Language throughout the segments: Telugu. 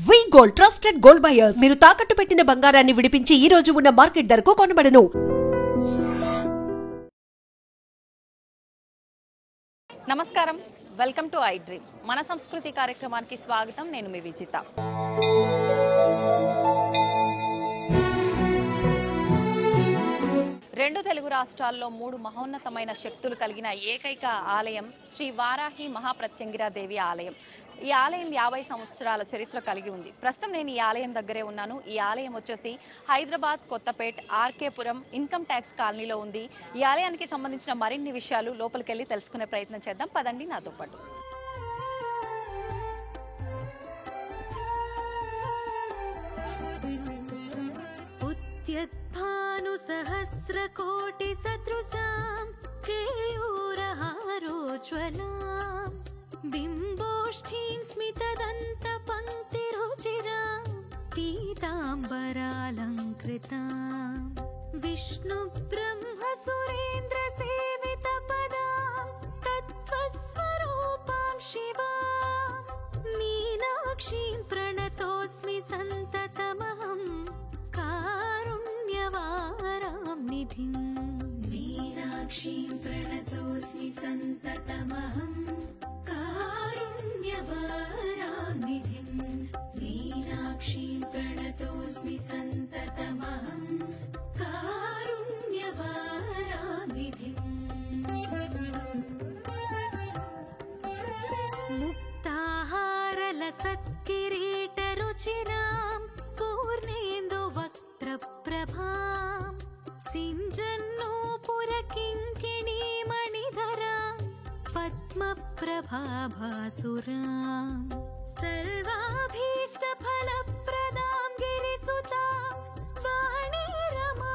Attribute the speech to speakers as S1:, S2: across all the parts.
S1: వి గోల్డ్ ట్రస్టెడ్ గోల్డ్ బయర్స్ మీరు తాకట్టు పెట్టిన బంగారాన్ని విడిపించి ఈ రోజు ఉన్న మార్కెట్ ధరకు కొనబడను.
S2: నమస్కారం, వెల్కమ్ టు ఐ డ్రీమ్. మన సంస్కృతి కార్యక్రమానికి స్వాగతం. నేను మీ విజిత. రెండు తెలుగు రాష్ట్రాల్లో 3 మహోన్నతమైన శక్తులు కలిగిన ఏకైక ఆలయం శ్రీ వారాహి మహాప్రత్యంగిరాదేవి ఆలయం. ఈ ఆలయం 50 సంవత్సరాల చరిత్ర కలిగి ఉంది. ప్రస్తుతం నేను ఈ ఆలయం దగ్గరే ఉన్నాను. ఈ ఆలయం వచ్చేసి హైదరాబాద్ కొత్తపేట్ ఆర్కేపురం ఇన్కమ్ ట్యాక్స్ కాలనీలో ఉంది. ఈ ఆలయానికి సంబంధించిన మరిన్ని విషయాలు లోపలికి వెళ్ళి తెలుసుకునే ప్రయత్నం చేద్దాం. పదండి నాతో పాటు.
S3: सहस्रकोटि सदृशां केयूरहारोज्ज्वलां बिम्बोष्ठीं स्मितदन्तपङ्क्तिरुचिरां पीताम्बरालङ्कृतां विष्णुब्रह्मसुरेन्द्रसेवितपदां तत्त्वस्वरूपां शिवां मीनाक्षीं प्रणतोऽस्मि सन्ततमहं मीनाक्षीं प्रणतोऽस्मि सन्ततमहं कारुण्यवारानिधिं मीनाक्षीं प्रणतोऽस्मि सन्ततमहं कारुण्यवारानिधिं मुक्ताहारलसत्किरीटरुचिरां पूर्णेन्दुवक्त्रप्रभां सिञ्जन्नूपुरकिङ्किणीमणिधरां पद्मप्रभाभासुरां सर्वाभीष्टफलप्रदां गिरिसुतां वाणीरमासेवितां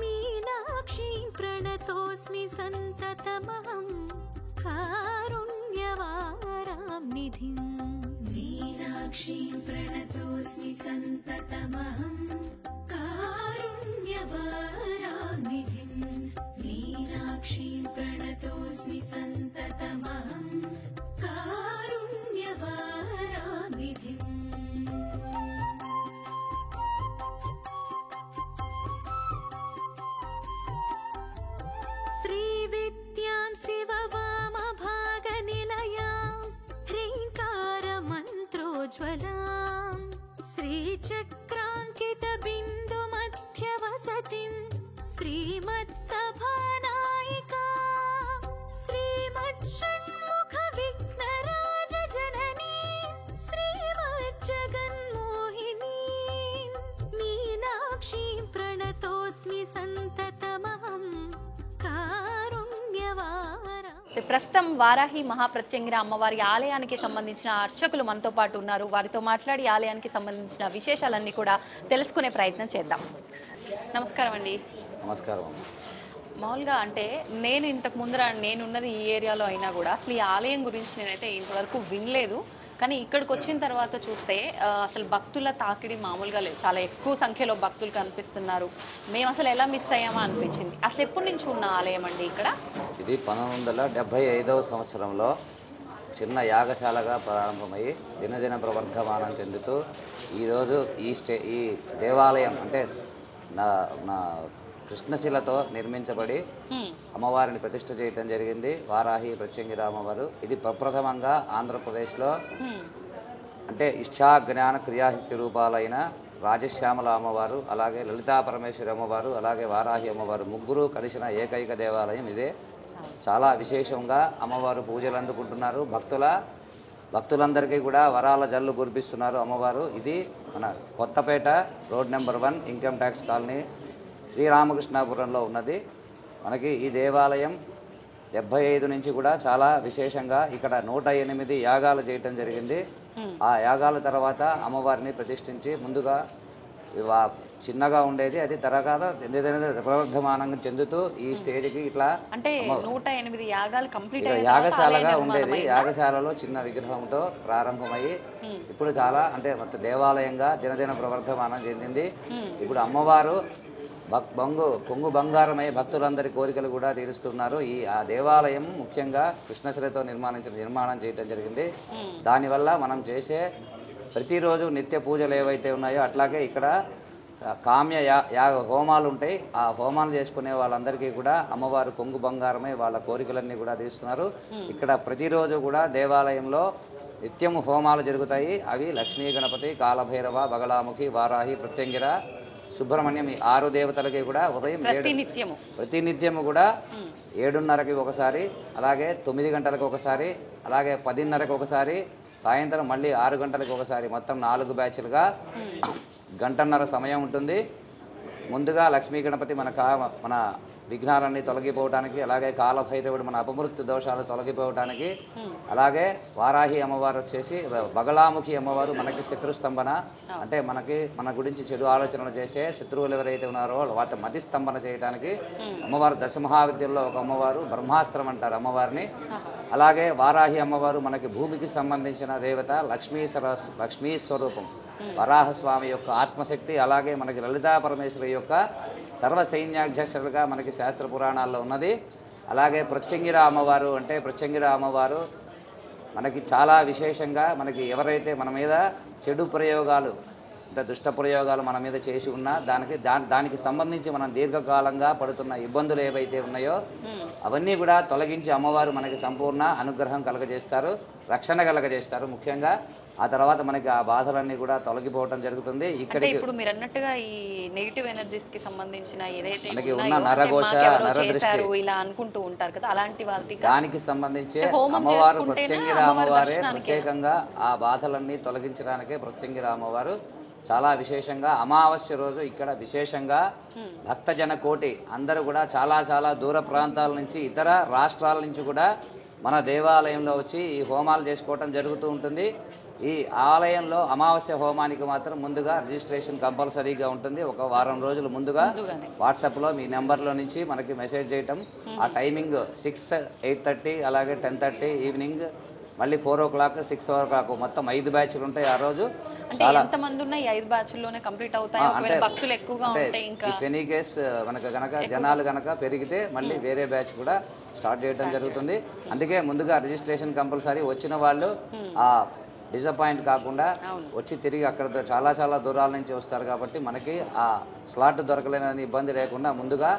S3: मीनाक्षीं प्रणतोऽस्मि सन्ततमहं कारुण्यवारां निधिं मीनाक्षीं प्रणतोऽस्मि सन्ततमहं कारुण्यवारानिधिं मीनाक्षीं प्रणतोऽस्मि सन्ततमहं कारुण्यवारानिधिं श्रीविद्यां शिववामभागनिलयां ह्रीङ्कारमन्त्रोज्ज्वलां श्रीचक्राङ्कितबिन्दुमध्यवसतिं श्रीमत्सभानायिका श्रीमच्छण्मुखविघ्नराजजननी श्रीमज्जगन्मोहिनीं मीनाक्षीं प्रणतोऽस्मि सन्ततमहं कारुण्यवारा.
S2: ప్రస్తుతం వారాహి మహాప్రత్యంగిర అమ్మవారి ఆలయానికి సంబంధించిన అర్చకులు మనతో పాటు ఉన్నారు. వారితో మాట్లాడి ఆలయానికి సంబంధించిన విశేషాలన్నీ కూడా తెలుసుకునే ప్రయత్నం చేద్దాం. నమస్కారం అండి.
S4: నమస్కారం.
S2: మామూలుగా అంటే నేను ఇంతకు ముందర నేనున్నది ఈ ఏరియాలో అయినా కూడా అసలు ఈ ఆలయం గురించి నేనైతే ఇంతవరకు వినలేదు. కానీ ఇక్కడికి వచ్చిన తర్వాత చూస్తే అసలు భక్తుల తాకిడి మామూలుగా లేదు. చాలా ఎక్కువ సంఖ్యలో భక్తులు కనిపిస్తున్నారు. మేము అసలు ఎలా మిస్ అయ్యామా అనిపించింది. అసలు ఎప్పటి నుంచి ఉన్న ఆలయం అండి ఇక్కడ?
S4: ఇది 1975వ సంవత్సరంలో చిన్న యాగశాలగా ప్రారంభమై దినదిన ప్రవర్ధమానం చెందుతూ ఈరోజు ఈ దేవాలయం అంటే నా కృష్ణశిలతో నిర్మించబడి అమ్మవారిని ప్రతిష్ఠ చేయడం జరిగింది. వారాహి ప్రత్యంగిర అమ్మవారు. ఇది ప్రప్రథమంగా ఆంధ్రప్రదేశ్లో అంటే ఇష్టా జ్ఞాన క్రియాశక్తి రూపాలైన రాజశ్యామల అమ్మవారు, అలాగే లలితా పరమేశ్వరి అమ్మవారు, అలాగే వారాహి అమ్మవారు ముగ్గురు కలిసిన ఏకైక దేవాలయం ఇదే. చాలా విశేషంగా అమ్మవారు పూజలు అందుకుంటున్నారు. భక్తులందరికీ కూడా వరాల జల్లు కురిపిస్తున్నారు అమ్మవారు. ఇది మన Kothapeta road number 1 income tax colony శ్రీరామకృష్ణాపురంలో ఉన్నది. మనకి ఈ దేవాలయం 75 నుంచి కూడా చాలా విశేషంగా ఇక్కడ 108 యాగాలు చేయటం జరిగింది. ఆ యాగాల తర్వాత అమ్మవారిని ప్రతిష్ఠించి ముందుగా చిన్నగా ఉండేది, అది తర్వాత ప్రవర్ధమానంగా చెందుతూ ఈ స్టేజ్కి ఇట్లా
S2: అంటే 108 యాగాలు కంప్లీట్
S4: యాగశాలగా ఉండేది. యాగశాలలో చిన్న విగ్రహంతో ప్రారంభమయ్యి ఇప్పుడు చాలా అంటే మొత్తం దేవాలయంగా దినదిన ప్రవర్ధమానం చెందింది. ఇప్పుడు అమ్మవారు కొంగు బంగారమై భక్తులందరి కోరికలు కూడా తీరుస్తున్నారు. ఆ దేవాలయం ముఖ్యంగా కృష్ణశ్రీతో నిర్మాణం చేయడం జరిగింది. దానివల్ల మనం చేసే ప్రతిరోజు నిత్య పూజలు ఏవైతే ఉన్నాయో అట్లాగే ఇక్కడ కామ్య యాగ హోమాలు ఉంటాయి. ఆ హోమాలు చేసుకునే వాళ్ళందరికీ కూడా అమ్మవారు కొంగు బంగారమై వాళ్ళ కోరికలన్నీ కూడా తీస్తున్నారు. ఇక్కడ ప్రతిరోజు కూడా దేవాలయంలో నిత్యము హోమాలు జరుగుతాయి. అవి లక్ష్మీ గణపతి, కాలభైరవ, బగళాముఖి, వారాహి, ప్రత్యంగిర, సుబ్రహ్మణ్యం, ఈ 6 దేవతలకి కూడా ఉదయం ప్రతినిత్యము కూడా 7:30కి ఒకసారి, అలాగే 9 గంటలకు ఒకసారి, అలాగే 10:30కి ఒకసారి, సాయంత్రం మళ్ళీ 6 గంటలకు ఒకసారి, మొత్తం 4 బ్యాచ్లుగా 1 గంటన్నర సమయం ఉంటుంది. ముందుగా లక్ష్మీ గణపతి మన విఘ్నాలన్నీ తొలగిపోవడానికి, అలాగే కాలభైరవుడు మన అపమృత్యు దోషాలు తొలగిపోవడానికి, అలాగే వారాహి అమ్మవారు వచ్చేసి బగళాముఖి అమ్మవారు మనకి శత్రుస్తంభన, అంటే మన గురించి చెడు ఆలోచనలు చేసే శత్రువులు ఎవరైతే ఉన్నారో వాటి మతి స్తంభన చేయడానికి అమ్మవారు. దశమహావిద్యల్లో ఒక అమ్మవారు, బ్రహ్మాస్త్రం అంటారు అమ్మవారిని. అలాగే వారాహి అమ్మవారు మనకి భూమికి సంబంధించిన దేవత, లక్ష్మీ స్వరూపం, వరాహస్వామి యొక్క ఆత్మశక్తి. అలాగే మనకి లలితా పరమేశ్వరి యొక్క సర్వసైన్యాధ్యక్షులుగా మనకి శాస్త్ర పురాణాల్లో ఉన్నది. అలాగే ప్రత్యంగిర అమ్మవారు, అంటే ప్రత్యంగిర అమ్మవారు మనకి చాలా విశేషంగా, మనకి ఎవరైతే మన మీద చెడు ప్రయోగాలు అంటే దుష్ట ప్రయోగాలు మన మీద చేసి ఉన్నా దానికి సంబంధించి మనం దీర్ఘకాలంగా పడుతున్న ఇబ్బందులు ఏవైతే ఉన్నాయో అవన్నీ కూడా తొలగించి అమ్మవారు మనకి సంపూర్ణ అనుగ్రహం కలగజేస్తారు, రక్షణ కలగజేస్తారు ముఖ్యంగా. ఆ తర్వాత మనకి ఆ బాధలన్నీ కూడా తొలగిపోవడం జరుగుతుంది. ఇక్కడ
S2: ఇప్పుడు మీరు అన్నట్టుగా ఈ నెగిటివ్ ఎనర్జీస్ కి సంబంధించిన ఏదైతే
S4: మనకి ఉన్న నరఘోష, నరదృష్టి
S2: ఇలా అనుకుంటూ ఉంటారు కదా, అలాంటి వాళ్ళకి
S4: దానికి సంబంధించి అమ్మవారు ప్రత్యంగిర అమ్మవారే ప్రత్యేకంగా ఆ బాధలన్నీ తొలగించడానికే ప్రత్యంగిర అమ్మవారు చాలా విశేషంగా అమావాస్య రోజు ఇక్కడ విశేషంగా భక్తజన కోటి అందరూ కూడా చాలా దూర ప్రాంతాల నుంచి, ఇతర రాష్ట్రాల నుంచి కూడా మన దేవాలయంలో వచ్చి ఈ హోమాలు చేసుకోవటం జరుగుతూ ఉంటుంది. ఈ ఆలయంలో అమావాస్య హోమానికి మాత్రం ముందుగా రిజిస్ట్రేషన్ కంపల్సరీగా ఉంటుంది. ఒక వారం రోజులు ముందుగా వాట్సాప్లో మీ నెంబర్లో నుంచి మనకి మెసేజ్ చేయటం. ఆ టైమింగ్ 6, 8:30, అలాగే 10:30 ఈవినింగ్, మళ్ళీ 4 o'clock, 6 o'clock, మొత్తం 5 బ్యాచ్లు ఉంటాయి ఆ రోజు.
S2: చాలా ఎంతమంది ఉన్నాయి 5 బ్యాచ్ల్లోనే కంప్లీట్ అవుతాయి. ఒకవేళ భక్తులు ఎక్కువగా ఉంటే ఇంకా
S4: ఇఫ్ ఎనీ కేస్ మనకు గనక జనాలు గనక పెరిగితే మళ్ళీ వేరే బ్యాచ్ కూడా స్టార్ట్ చేయడం జరుగుతుంది. అందుకే ముందుగా రిజిస్ట్రేషన్ కంపల్సరీ. వచ్చిన వాళ్ళు ఆ డిసప్పాయింట్ కాకుండా వచ్చి తిరిగి అక్కడ చాలా దూరాల నుంచి వస్తారు కాబట్టి మనకి ఆ స్లాట్ దొరకలేని ఇబ్బంది లేకుండా ముందుగా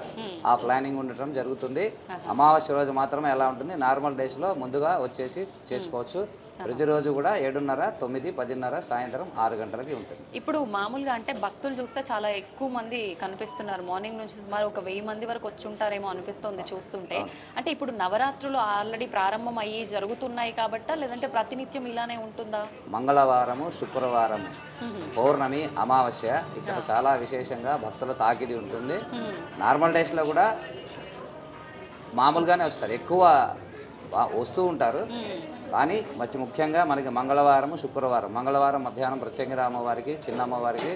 S4: ఆ ప్లానింగ్ ఉండటం జరుగుతుంది. అమావాస్య రోజు మాత్రమే ఎలా ఉంటుంది, నార్మల్ డేస్లో ముందుగా వచ్చేసి చేసుకోవచ్చు. ప్రతిరోజు కూడా 7:30, 9, 10:30, సాయంత్రం 6 గంటలకి ఉంటుంది.
S2: ఇప్పుడు మామూలుగా అంటే భక్తులు చూస్తే చాలా ఎక్కువ మంది కనిపిస్తున్నారు. మార్నింగ్ నుంచి సుమారు ఒక 1000 మంది వరకు వచ్చి ఉంటారేమో అనిపిస్తుంది చూస్తుంటే. అంటే ఇప్పుడు నవరాత్రులు ఆల్రెడీ ప్రారంభం అయ్యి జరుగుతున్నాయి కాబట్టా, లేదంటే ప్రతినిత్యం ఇలానే ఉంటుందా?
S4: మంగళవారము, శుక్రవారము, పౌర్ణమి, అమావాస్య ఇక్కడ చాలా విశేషంగా భక్తుల తాకిడి ఉంటుంది. నార్మల్ డేస్లో కూడా మామూలుగానే వస్తారు, ఎక్కువ వస్తూ ఉంటారు. కానీ ముఖ్యంగా మనకి మంగళవారం, శుక్రవారం, మంగళవారం మధ్యాహ్నం ప్రత్యంగిర అమ్మవారికి, చిన్న అమ్మవారికి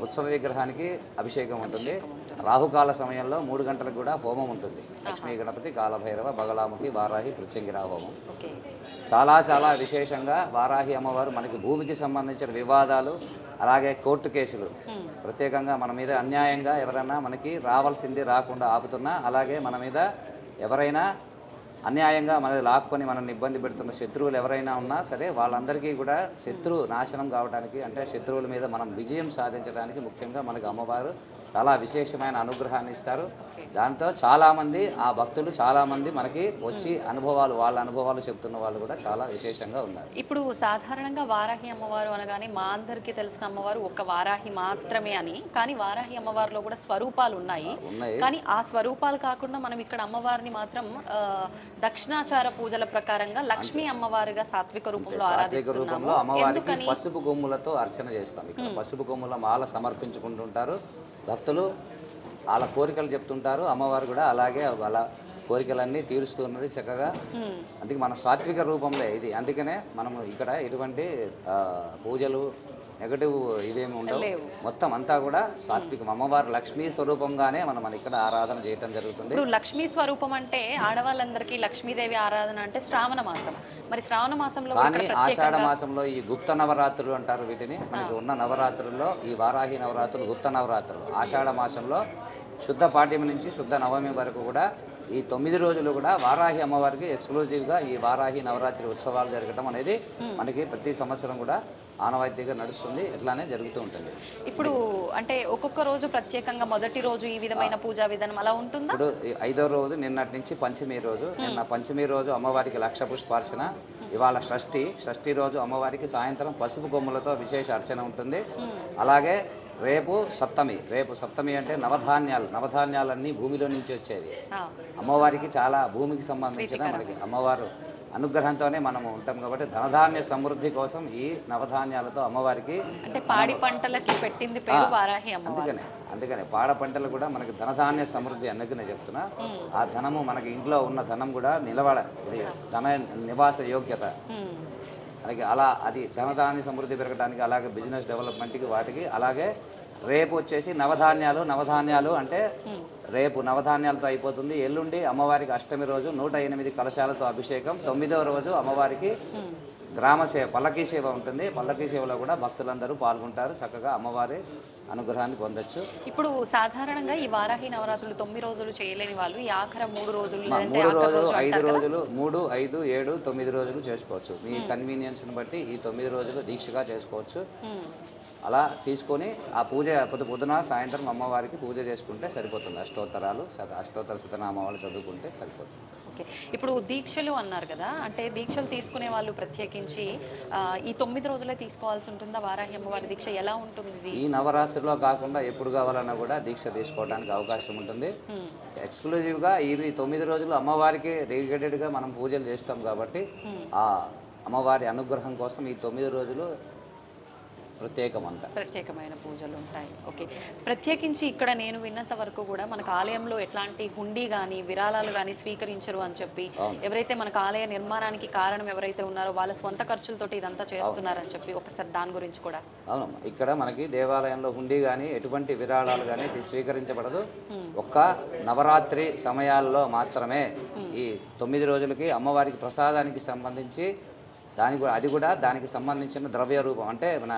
S4: ఉత్సవ విగ్రహానికి అభిషేకం ఉంటుంది. రాహుకాల సమయంలో 3 గంటలకు కూడా హోమం ఉంటుంది. లక్ష్మీ గణపతి, కాలభైరవ, బగళాముఖి, వారాహి, ప్రత్యంగిర హోమం. చాలా విశేషంగా వారాహి అమ్మవారు మనకి భూమికి సంబంధించిన వివాదాలు, అలాగే కోర్టు కేసులు, ప్రత్యేకంగా మన మీద అన్యాయంగా ఎవరైనా మనకి రావాల్సింది రాకుండా ఆపుతున్నా, అలాగే మన మీద ఎవరైనా అన్యాయంగా మనది లాక్కొని మనల్ని ఇబ్బంది పెడుతున్న శత్రువులు ఎవరైనా ఉన్నా సరే వాళ్ళందరికీ కూడా శత్రు నాశనం కావడానికి, అంటే శత్రువుల మీద మనం విజయం సాధించడానికి ముఖ్యంగా మనకు అమ్మవారు చాలా విశేషమైన అనుగ్రహాన్ని ఇస్తారు. దాంతో చాలామంది ఆ భక్తులు చాలామంది మనకి వచ్చి వాళ్ళ అనుభవాలు చెప్తున్న వాళ్ళు కూడా చాలా విశేషంగా ఉన్నారు.
S2: ఇప్పుడు సాధారణంగా వారాహి అమ్మవారు అనగానే మా అందరికీ తెలిసిన అమ్మవారు ఒక వారాహి మాత్రమే అని, కానీ వారాహి అమ్మవారిలో కూడా స్వరూపాలు ఉన్నాయి. కానీ ఆ స్వరూపాలు కాకుండా మనం ఇక్కడ అమ్మవారిని మాత్రం దక్షిణాచార పూజల ప్రకారంగా లక్ష్మీ అమ్మవారిగా సాత్విక రూపంలో ఆరాధిస్తున్నాము.
S4: అమ్మవారికి పసుపు కొమ్ములతో అర్చన చేస్తాం. ఇక్కడ పసుపు కొమ్ముల మాల సమర్పించుకుంటుంటారు భక్తులు, వాళ్ళ కోరికలు చెప్తుంటారు. అమ్మవారు కూడా అలాగే వాళ్ళ కోరికలన్నీ తీరుస్తున్నది చక్కగా. అందుకే మనం సాత్విక రూపంలో ఇది. అందుకనే మనము ఇక్కడ ఎటువంటి పూజలు నెగటివ్ ఇదేమి ఉండవు. మొత్తం అంతా కూడా సాత్వికం. అమ్మవారు లక్ష్మీ స్వరూపంగానే మనం ఇక్కడ ఆరాధన చేయటం జరుగుతుంది.
S2: ఇప్పుడు లక్ష్మీ స్వరూపం అంటే ఆడవాళ్ళందరికీ లక్ష్మీదేవి ఆరాధన అంటే శ్రావణ మాసం. మరి శ్రావణ మాసంలో
S4: కానీ ఆషాఢ మాసంలో ఈ గుప్త నవరాత్రులు అంటారు వీటిని. మనకి ఉన్న నవరాత్రుల్లో ఈ వారాహి నవరాత్రులు గుప్త నవరాత్రులు. ఆషాఢ మాసంలో శుద్ధ పాడ్యమి నుంచి శుద్ధ నవమి వరకు కూడా ఈ 9 రోజులు కూడా వారాహి అమ్మవారికి ఎక్స్క్లూజివ్గా ఈ వారాహి నవరాత్రి ఉత్సవాలు జరగడం అనేది మనకి ప్రతి సంవత్సరం కూడా ఆనవాయితీగా నడుస్తుంది. ఇట్లానే జరుగుతూ ఉంటుంది.
S2: ఇప్పుడు అంటే ఒక్కొక్క రోజు ప్రత్యేకంగా మొదటి రోజు ఈ విధమైన పూజా విధానం అలా ఉంటుందా?
S4: ఇప్పుడు 5వ రోజు నిన్నటి నుంచి పంచమి రోజు. నిన్న పంచమి రోజు అమ్మవారికి లక్ష పుష్పార్చన. ఇవాళ షష్ఠి రోజు అమ్మవారికి సాయంత్రం పసుపు కొమ్ములతో విశేష అర్చన ఉంటుంది. అలాగే రేపు సప్తమి అంటే నవధాన్యాలన్నీ భూమిలో నుంచి వచ్చేది. అమ్మవారికి చాలా భూమికి సంబంధించిన మనకి అమ్మవారు అనుగ్రహంతోనే మనము ఉంటాం కాబట్టి ధనధాన్య సమృద్ధి కోసం ఈ నవధాన్యాలతో అమ్మవారికి
S2: అంటే పాడి పంటలకి పెట్టింది పేరు వారాహి అమ్మవారు.
S4: అందుకనే పాడ పంటలు కూడా మనకి ధనధాన్య సమృద్ధి అందుకనే చెప్తున్నా. ఆ ధనము మనకి ఇంట్లో ఉన్న ధనం కూడా నిలబడ ఇది ధన నివాస యోగ్యత మనకి అలా అది ధనధాన్య సమృద్ధి పెరగడానికి అలాగే బిజినెస్ డెవలప్మెంట్కి వాటికి. అలాగే రేపు వచ్చేసి నవధాన్యాలు అంటే రేపు నవధాన్యాలతో అయిపోతుంది. ఎల్లుండి అమ్మవారికి అష్టమి రోజు 108 కలశాలతో అభిషేకం. 9వ రోజు అమ్మవారికి గ్రామ సేవ పల్లకీ సేవ ఉంటుంది. పల్లకీ సేవలో కూడా భక్తులందరూ పాల్గొంటారు. చక్కగా అమ్మవారి అనుగ్రహాన్ని పొందొచ్చు.
S2: ఇప్పుడు సాధారణంగా ఈ వారాహి నవరాత్రులు 9 రోజులు చేయలేని వాళ్ళు ఈ ఆఖరి 3 రోజులు
S4: 3 రోజులు 5 రోజులు 3, 5, 7, 9 రోజులు చేసుకోవచ్చు. మీ కన్వీనియన్స్ని బట్టి ఈ 9 రోజులు దీక్షగా చేసుకోవచ్చు. అలా తీసుకొని ఆ పూజ పొద్దున సాయంత్రం అమ్మవారికి పూజ చేసుకుంటే సరిపోతుంది. అష్టోత్తర శతనామాలు చదువుకుంటే సరిపోతుంది.
S2: ఓకే. ఇప్పుడు దీక్షలు అన్నారు కదా, అంటే దీక్షలు తీసుకునే వాళ్ళు ప్రత్యేకించి ఈ 9 రోజులే తీసుకోవాల్సి ఉంటుందా? వారాహి అమ్మవారి దీక్ష ఎలా ఉంటుంది?
S4: ఈ నవరాత్రిలో కాకుండా ఎప్పుడు కావాలన్నా కూడా దీక్ష తీసుకోవడానికి అవకాశం ఉంటుంది. ఎక్స్క్లూజివ్గా ఇవి 9 రోజులు అమ్మవారికి డెడికేటెడ్గా మనం పూజలు చేస్తాం కాబట్టి ఆ అమ్మవారి అనుగ్రహం కోసం ఈ 9 రోజులు
S2: ప్రత్యేకమైన పూజలు ఉంటాయి. ఓకే. ప్రత్యేకించి ఇక్కడ నేను విన్నంత వరకు కూడా మనకు ఆలయంలో ఎట్లాంటి హుండీ కానీ విరాళాలు కానీ స్వీకరించరు అని చెప్పి, ఎవరైతే మనకు ఆలయ నిర్మాణానికి కారణం ఎవరైతే ఉన్నారో వాళ్ళ స్వంత ఖర్చులతోటి ఇదంతా చేస్తున్నారని చెప్పి ఒకసారి దాని గురించి కూడా.
S4: అవునమ్మా, ఇక్కడ మనకి దేవాలయంలో హుండీ కానీ ఎటువంటి విరాళాలు కానీ స్వీకరించబడదు. ఒక్క నవరాత్రి సమయాల్లో మాత్రమే ఈ 9 రోజులకి అమ్మవారికి ప్రసాదానికి సంబంధించి అది కూడా దానికి సంబంధించిన ద్రవ్య రూపం అంటే మన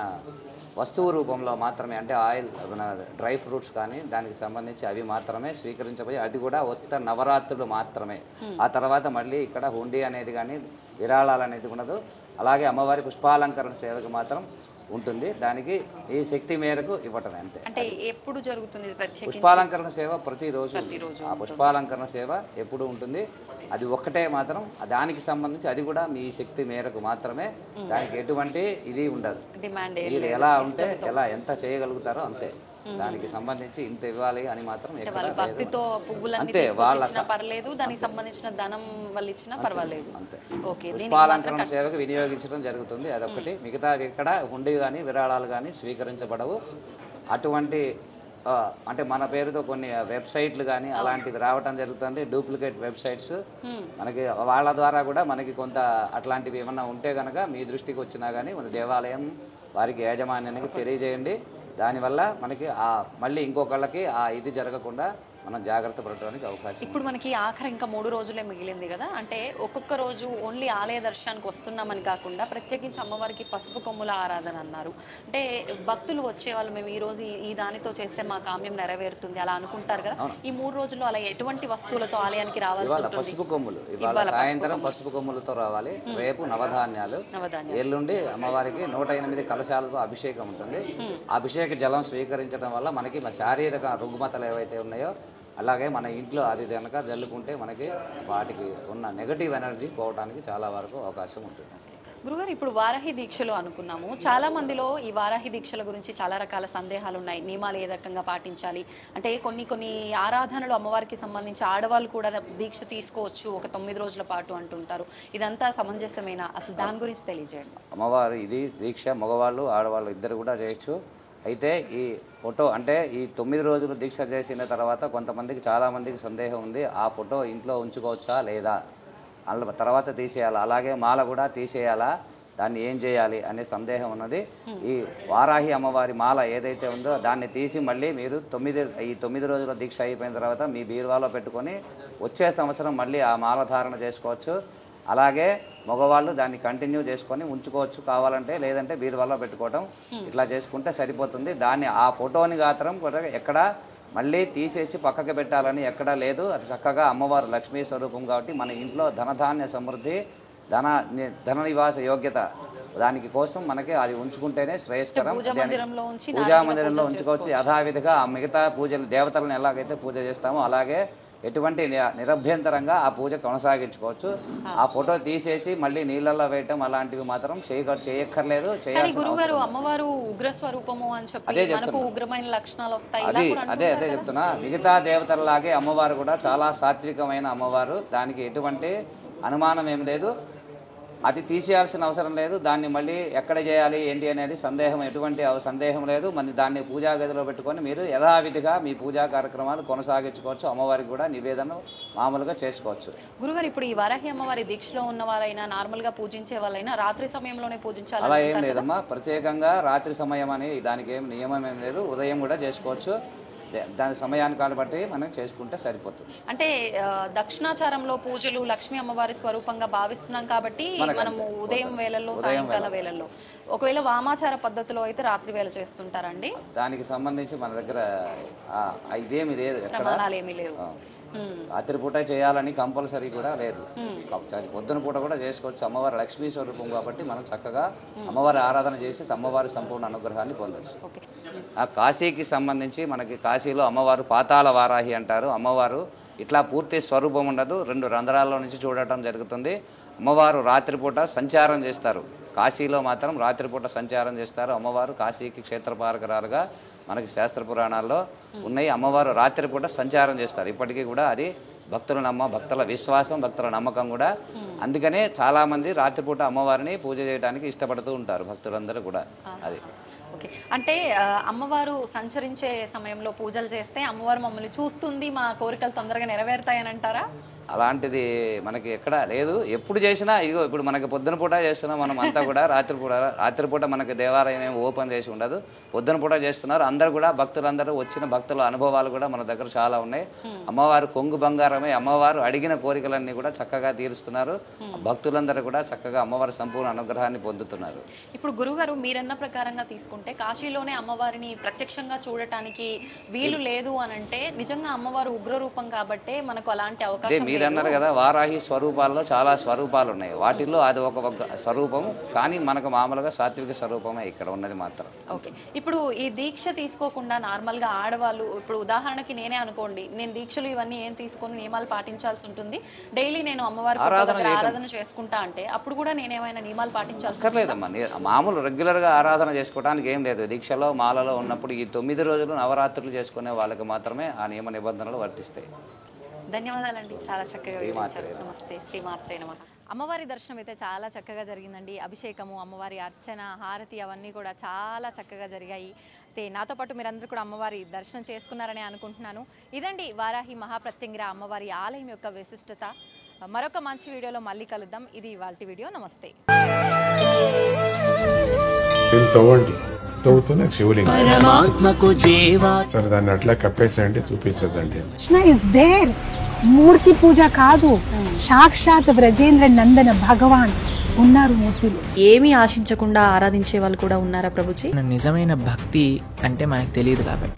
S4: వస్తువు రూపంలో మాత్రమే, అంటే ఆయిల్ మన డ్రై ఫ్రూట్స్ కానీ దానికి సంబంధించి అవి మాత్రమే స్వీకరించబోయి, అది కూడా ఒక్క నవరాత్రులు మాత్రమే. ఆ తర్వాత మళ్ళీ ఇక్కడ హుండీ అనేది కానీ విరాళాలు అనేది ఉండదు. అలాగే అమ్మవారి పుష్పాలంకరణ సేవకు మాత్రం ఉంటుంది. దానికి ఈ శక్తి మేరకు ఇవ్వటం అంతే.
S2: అంటే ఎప్పుడు జరుగుతుంది
S4: పుష్పాలంకరణ సేవ? ప్రతిరోజు. ఆ పుష్పాలంకరణ సేవ ఎప్పుడు ఉంటుంది. అది ఒక్కటే మాత్రం దానికి సంబంధించి అది కూడా మీ శక్తి మేరకు మాత్రమే. దానికి ఎటువంటి ఇది ఉండదు. మీరు ఎలా ఉంటే ఎంత చేయగలుగుతారో అంతే. దానికి సంబంధించి ఇంత ఇవ్వాలి అని మాత్రం
S2: భక్తితో అంతే. వాళ్ళ పర్లేదు, దానికి సంబంధించిన ధనం వాళ్ళు ఇచ్చినా పర్వాలేదు అంతే.
S4: పుష్పాలంకరణ సేవకు వినియోగించడం జరుగుతుంది. అదొకటి. మిగతా ఇక్కడ హుండీ కానీ విరాళాలు కానీ స్వీకరించబడవు. అటువంటి అంటే మన పేరుతో కొన్ని వెబ్సైట్లు కానీ అలాంటివి రావటం జరుగుతుంది. డూప్లికేట్ వెబ్సైట్స్ మనకి వాళ్ళ ద్వారా కూడా మనకి కొంత అట్లాంటివి ఏమన్నా ఉంటే కనుక మీ దృష్టికి వచ్చినా కానీ మన దేవాలయం వారికి యాజమాన్యానికి తెలియజేయండి. దానివల్ల మనకి మళ్ళీ ఇంకొకళ్ళకి ఇది జరగకుండా మనం జాగ్రత్త పడటానికి అవకాశం.
S2: ఇప్పుడు మనకి ఆఖరి ఇంకా 3 రోజులే మిగిలింది కదా, అంటే ఒక్కొక్క రోజు ఓన్లీ ఆలయ దర్శనానికి వస్తున్నామని కాకుండా ప్రత్యేకించి అమ్మవారికి పసుపు కొమ్ముల ఆరాధన అన్నారు. అంటే భక్తులు వచ్చేవాళ్ళు మేము ఈ రోజు ఈ దానితో చేస్తే మా కామ్యం నెరవేరుతుంది అలా అనుకుంటారు కదా. ఈ 3 రోజుల్లో అలా ఎటువంటి వస్తువులతో ఆలయానికి రావాలి?
S4: పసుపు కొమ్ములు. ఇవాళ సాయంత్రం పసుపు కొమ్ములతో రావాలి. రేపు నవధాన్యాలు. ఎల్లుండి అమ్మవారికి 108 కలశాలతో అభిషేకం ఉంటుంది. అభిషేక జలం స్వీకరించడం వల్ల మనకి శారీరక రుగ్మతలు ఏవైతే ఉన్నాయో అలాగే మన ఇంట్లో అది కనుక జల్లుకుంటే మనకి వాటికి ఉన్న నెగటివ్ ఎనర్జీ పోవడానికి చాలా వరకు అవకాశం ఉంటుంది.
S2: గురుగారు, ఇప్పుడు వారాహి దీక్షలు అనుకున్నాము. చాలా మందిలో ఈ వారాహి దీక్షల గురించి చాలా రకాల సందేహాలు ఉన్నాయి. నియమాలు ఏ రకంగా పాటించాలి అంటే కొన్ని ఆరాధనలు అమ్మవారికి సంబంధించి ఆడవాళ్ళు కూడా దీక్ష తీసుకోవచ్చు ఒక 9 రోజుల పాటు అంటుంటారు. ఇదంతా సమంజసమేనా? అసలు దాని గురించి తెలియజేయండి.
S4: అమ్మవారు ఇది దీక్ష మగవాళ్ళు ఆడవాళ్ళు ఇద్దరు కూడా చేయొచ్చు. అయితే ఈ ఫోటో అంటే ఈ 9 రోజులు దీక్ష చేసిన తర్వాత కొంతమందికి చాలామందికి సందేహం ఉంది, ఆ ఫోటో ఇంట్లో ఉంచుకోవచ్చా లేదా, తర్వాత తీసేయాలా, అలాగే మాల కూడా తీసేయాలా, దాన్ని ఏం చేయాలి అనే సందేహం ఉన్నది. ఈ వారాహి అమ్మవారి మాల ఏదైతే ఉందో దాన్ని తీసి మళ్ళీ మీరు 9 రోజుల దీక్ష అయిపోయిన తర్వాత మీ బీరువాలో పెట్టుకొని వచ్చే సంవత్సరం మళ్ళీ ఆ మాల ధారణ చేసుకోవచ్చు. అలాగే మగవాళ్ళు దాన్ని కంటిన్యూ చేసుకొని ఉంచుకోవచ్చు కావాలంటే, లేదంటే బీరువాలో పెట్టుకోవటం ఇట్లా చేసుకుంటే సరిపోతుంది. దాన్ని ఆ ఫోటోని గాత్రం ఎక్కడ మళ్ళీ తీసేసి పక్కకి పెట్టాలని ఎక్కడా లేదు. అది చక్కగా అమ్మవారు లక్ష్మీ స్వరూపం కాబట్టి మన ఇంట్లో ధనధాన్య సమృద్ధి, ధన నివాస యోగ్యత దానికి కోసం మనకి అది ఉంచుకుంటేనే శ్రేయస్కరం. పూజా మందిరంలో ఉంచుకోవచ్చు. యథావిధిగా ఆ మిగతా పూజలు దేవతలను ఎలాగైతే పూజ చేస్తామో అలాగే ఎటువంటి నిరభ్యంతరంగా ఆ పూజ కొనసాగించుకోవచ్చు. ఆ ఫోటో తీసేసి మళ్ళీ నీళ్ళల్లో వేయటం అలాంటివి మాత్రం చేయక్కర్లేదు.
S2: గురుగారు అమ్మవారు ఉగ్ర స్వరూపము అని చెప్పి మనకు ఉగ్రమైన లక్షణాలు వస్తాయి.
S4: అదే చెప్తున్నా. మిగతా దేవతలలాగే అమ్మవారు కూడా చాలా సాత్వికమైన అమ్మవారు, దానికి ఎటువంటి అనుమానం ఏం లేదు. అది తీసేయాల్సిన అవసరం లేదు. దాన్ని మళ్ళీ ఎక్కడ చేయాలి ఏంటి అనేది ఎటువంటి సందేహం లేదు. మరి దాన్ని పూజా గదిలో పెట్టుకొని మీరు యథావిధిగా మీ పూజా కార్యక్రమాలు కొనసాగించుకోవచ్చు. అమ్మవారికి కూడా నివేదన మామూలుగా చేసుకోవచ్చు.
S2: గురుగారు, ఇప్పుడు ఈ వారాహి అమ్మవారి దీక్షలో ఉన్న వారైనా నార్మల్ గా పూజించే వాళ్ళైనా రాత్రి సమయంలోనే పూజించాలి?
S4: అలా ఏం లేదమ్మా. ప్రత్యేకంగా రాత్రి సమయం అని దానికి ఏం నియమం ఏం లేదు. ఉదయం కూడా చేసుకోవచ్చు. దాని సమయాన్ని బట్టి మనం చేసుకుంటే సరిపోతుంది.
S2: అంటే దక్షిణాచారంలో పూజలు లక్ష్మీ అమ్మవారి స్వరూపంగా భావిస్తున్నాం కాబట్టి మనము ఉదయం వేళల్లో సాయంకాల వేళల్లో, ఒకవేళ వామాచార పద్ధతిలో అయితే రాత్రి వేళ చేస్తుంటారండి.
S4: దానికి సంబంధించి మన దగ్గర ఇదేమి లేదు,
S2: ప్రమాణాలు ఏమీ లేవు.
S4: రాత్రిపూట చేయాలని కంపల్సరీ కూడా లేదు. పొద్దున పూట కూడా చేసుకోవచ్చు. అమ్మవారి లక్ష్మీ స్వరూపం కాబట్టి మనం చక్కగా అమ్మవారి ఆరాధన చేసి అమ్మవారి సంపూర్ణ అనుగ్రహాన్ని పొందొచ్చు. ఆ కాశీకి సంబంధించి మనకి కాశీలో అమ్మవారు పాతాళ వారాహి అంటారు. అమ్మవారు ఇట్లా పూర్తి స్వరూపం ఉండదు, 2 రంధ్రాల్లో నుంచి చూడటం జరుగుతుంది. అమ్మవారు రాత్రిపూట సంచారం చేస్తారు. కాశీలో మాత్రం రాత్రిపూట సంచారం చేస్తారు. అమ్మవారు కాశీకి క్షేత్రపాలకురాలుగా మనకి శాస్త్ర పురాణాల్లో ఉన్నాయి. అమ్మవారు రాత్రిపూట సంచారం చేస్తారు. ఇప్పటికీ కూడా అది భక్తుల విశ్వాసం, భక్తుల నమ్మకం కూడా. అందుకనే చాలామంది రాత్రిపూట అమ్మవారిని పూజ చేయడానికి ఇష్టపడుతూ ఉంటారు భక్తులందరూ కూడా. అది
S2: అంటే అమ్మవారు సంచరించే సమయంలో పూజలు చేస్తే అమ్మవారు మమ్మల్ని చూస్తుంది, మా కోరికలు తొందరగా నెరవేరుతాయని అంటారా?
S4: అలాంటిది మనకి ఎక్కడ లేదు. ఎప్పుడు చేసినా ఇదిగో ఇప్పుడు మనకి పొద్దున పూట చేస్తున్నాం మనం అంతా కూడా. రాత్రిపూట మనకి దేవాలయం ఏమి ఓపెన్ చేసి ఉండదు, పొద్దున పూట చేస్తున్నారు. అందరూ కూడా భక్తులందరూ వచ్చిన భక్తుల అనుభవాలు కూడా మన దగ్గర చాలా ఉన్నాయి. అమ్మవారు కొంగు బంగారమే. అమ్మవారు అడిగిన కోరికలన్నీ కూడా చక్కగా తీరుస్తున్నారు. భక్తులందరూ కూడా చక్కగా అమ్మవారి సంపూర్ణ అనుగ్రహాన్ని పొందుతున్నారు.
S2: ఇప్పుడు గురుగారు మీరన్న ప్రకారంగా తీసుకుంటే కాశీలోనే అమ్మవారిని ప్రత్యక్షంగా చూడటానికి వీలు లేదు అని అంటే, నిజంగా అమ్మవారు ఉగ్ర రూపం కాబట్టి మనకు అలాంటి అవకాశం.
S4: మీరు అన్నారు కదా వారాహి స్వరూపాల్లో చాలా స్వరూపాలు ఉన్నాయి. వాటిల్లో అది ఒక స్వరూపం, కానీ మనకు మామూలుగా సాత్విక స్వరూపమే ఇక్కడ ఉన్నది మాత్రం.
S2: ఓకే. ఇప్పుడు ఈ దీక్ష తీసుకోకుండా నార్మల్ గా ఆడవాళ్ళు, ఇప్పుడు ఉదాహరణకి నేనే అనుకోండి, నేను దీక్షలు ఇవన్నీ ఏం తీసుకొని నియమాలు పాటించాల్సి ఉంటుంది, డైలీ నేను అమ్మవారి ఆరాధన చేసుకుంటా అంటే అప్పుడు కూడా నేనేమైనా నియమాలు పాటించాల్సి
S4: లేదమ్మా. మామూలు రెగ్యులర్ గా ఆరాధన చేసుకోవడానికి ఏం లేదు. దీక్షలో మాలలో ఉన్నప్పుడు ఈ 9 రోజులు నవరాత్రులు చేసుకునే వాళ్ళకి మాత్రమే ఆ నియమ నిబంధనలు వర్తిస్తాయి.
S2: ధన్యవాదాలండి, చాలా చక్కగా వివరించారు. నమస్తే, శ్రీమాత్రే నమః. అమ్మవారి దర్శనం అయితే చాలా చక్కగా జరిగిందండి. అభిషేకము, అమ్మవారి అర్చన, హారతి అవన్నీ కూడా చాలా చక్కగా జరిగాయి. అయితే నాతో పాటు మీరందరూ కూడా అమ్మవారి దర్శనం చేసుకున్నారని అనుకుంటున్నాను. ఇదండి వారాహి మహాప్రత్యంగిర అమ్మవారి ఆలయం యొక్క విశిష్టత. మరొక మంచి వీడియోలో మళ్ళీ కలుద్దాం. ఇది ఇవాల్టి వీడియో. నమస్తే.
S5: తవ్వుతున్న శివలింగం సరే దాన్ని అట్లా కప్పేసేయండి, చూపించదండి.
S6: మూర్తి పూజ కాదు, సాక్షాత్ బ్రజేంద్ర నందన భగవాన్ ఉన్నారు మూర్తిలో.
S2: ఏమీ ఆశించకుండా ఆరాధించే వాళ్ళు కూడా ఉన్నారా ప్రభుజీ?
S7: నిజమైన భక్తి అంటే మనకు తెలియదు కాబట్టి